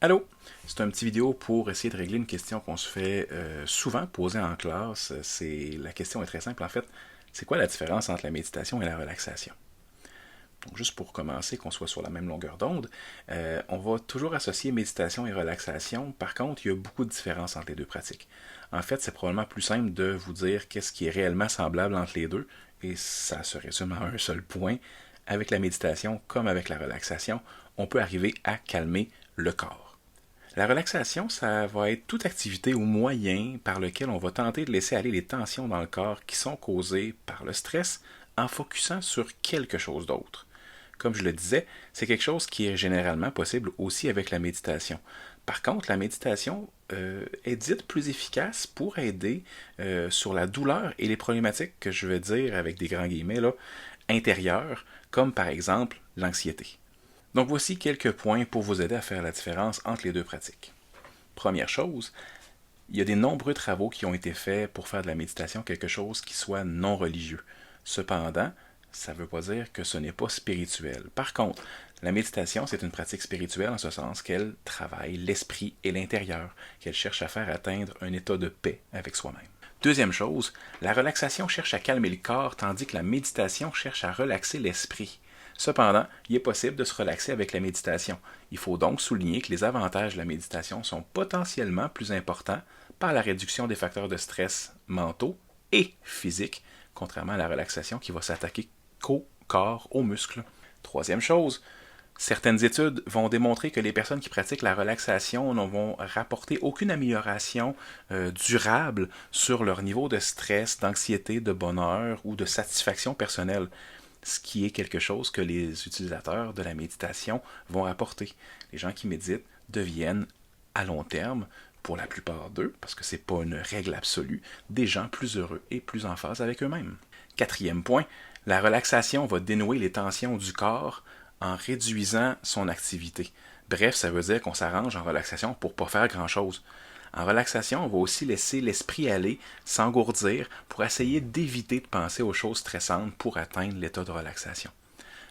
Allô? C'est un petit vidéo pour essayer de régler une question qu'on se fait souvent poser en classe. La question est très simple en fait. C'est quoi la différence entre la méditation et la relaxation? Donc, juste pour commencer, qu'on soit sur la même longueur d'onde, on va toujours associer méditation et relaxation. Par contre, il y a beaucoup de différences entre les deux pratiques. En fait, c'est probablement plus simple de vous dire qu'est-ce qui est réellement semblable entre les deux, et ça se résume à un seul point. Avec la méditation, comme avec la relaxation, on peut arriver à calmer le corps. La relaxation, ça va être toute activité ou moyen par lequel on va tenter de laisser aller les tensions dans le corps qui sont causées par le stress en focusant sur quelque chose d'autre. Comme je le disais, c'est quelque chose qui est généralement possible aussi avec la méditation. Par contre, la méditation est dite plus efficace pour aider sur la douleur et les problématiques que je vais dire avec des grands guillemets là, intérieures, comme par exemple l'anxiété. Donc voici quelques points pour vous aider à faire la différence entre les deux pratiques. Première chose, il y a des nombreux travaux qui ont été faits pour faire de la méditation quelque chose qui soit non religieux. Cependant, ça ne veut pas dire que ce n'est pas spirituel. Par contre, la méditation, c'est une pratique spirituelle en ce sens qu'elle travaille l'esprit et l'intérieur, qu'elle cherche à faire atteindre un état de paix avec soi-même. Deuxième chose, la relaxation cherche à calmer le corps tandis que la méditation cherche à relaxer l'esprit. Cependant, il est possible de se relaxer avec la méditation. Il faut donc souligner que les avantages de la méditation sont potentiellement plus importants par la réduction des facteurs de stress mentaux et physiques, contrairement à la relaxation qui va s'attaquer qu'au corps, aux muscles. Troisième chose, certaines études vont démontrer que les personnes qui pratiquent la relaxation ne vont rapporter aucune amélioration durable sur leur niveau de stress, d'anxiété, de bonheur ou de satisfaction personnelle, ce qui est quelque chose que les utilisateurs de la méditation vont rapporter. Les gens qui méditent deviennent, à long terme, pour la plupart d'eux, parce que ce n'est pas une règle absolue, des gens plus heureux et plus en phase avec eux-mêmes. Quatrième point, la relaxation va dénouer les tensions du corps en réduisant son activité. Bref, ça veut dire qu'on s'arrange en relaxation pour ne pas faire grand-chose. En relaxation, on va aussi laisser l'esprit aller, s'engourdir, pour essayer d'éviter de penser aux choses stressantes pour atteindre l'état de relaxation.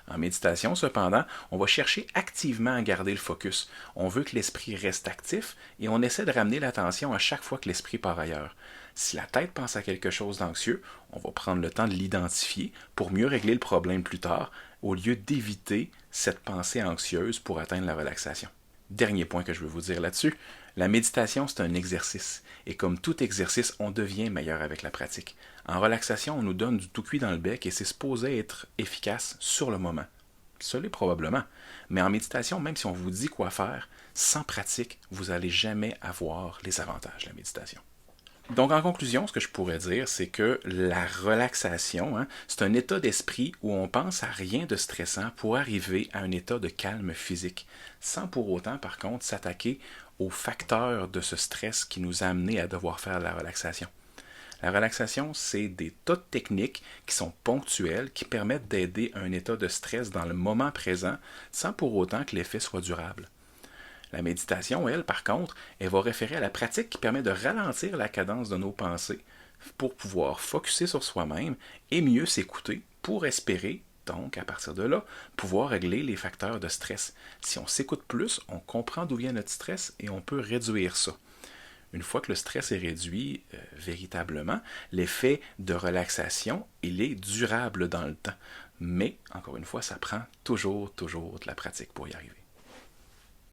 En méditation, cependant, on va chercher activement à garder le focus. On veut que l'esprit reste actif et on essaie de ramener l'attention à chaque fois que l'esprit part ailleurs. Si la tête pense à quelque chose d'anxieux, on va prendre le temps de l'identifier pour mieux régler le problème plus tard, au lieu d'éviter cette pensée anxieuse pour atteindre la relaxation. Dernier point que je veux vous dire là-dessus, la méditation, c'est un exercice. Et comme tout exercice, on devient meilleur avec la pratique. En relaxation, on nous donne du tout cuit dans le bec et c'est supposé être efficace sur le moment. Ce l'est probablement. Mais en méditation, même si on vous dit quoi faire, sans pratique, vous n'allez jamais avoir les avantages de la méditation. Donc, en conclusion, ce que je pourrais dire, c'est que la relaxation, c'est un état d'esprit où on pense à rien de stressant pour arriver à un état de calme physique, sans pour autant, par contre, s'attaquer aux facteurs de ce stress qui nous a amenés à devoir faire de la relaxation. La relaxation, c'est des tas de techniques qui sont ponctuelles, qui permettent d'aider un état de stress dans le moment présent, sans pour autant que l'effet soit durable. La méditation, elle, par contre, elle va référer à la pratique qui permet de ralentir la cadence de nos pensées pour pouvoir focusser sur soi-même et mieux s'écouter pour espérer, donc, à partir de là, pouvoir régler les facteurs de stress. Si on s'écoute plus, on comprend d'où vient notre stress et on peut réduire ça. Une fois que le stress est réduit véritablement, l'effet de relaxation, il est durable dans le temps. Mais, encore une fois, ça prend toujours de la pratique pour y arriver.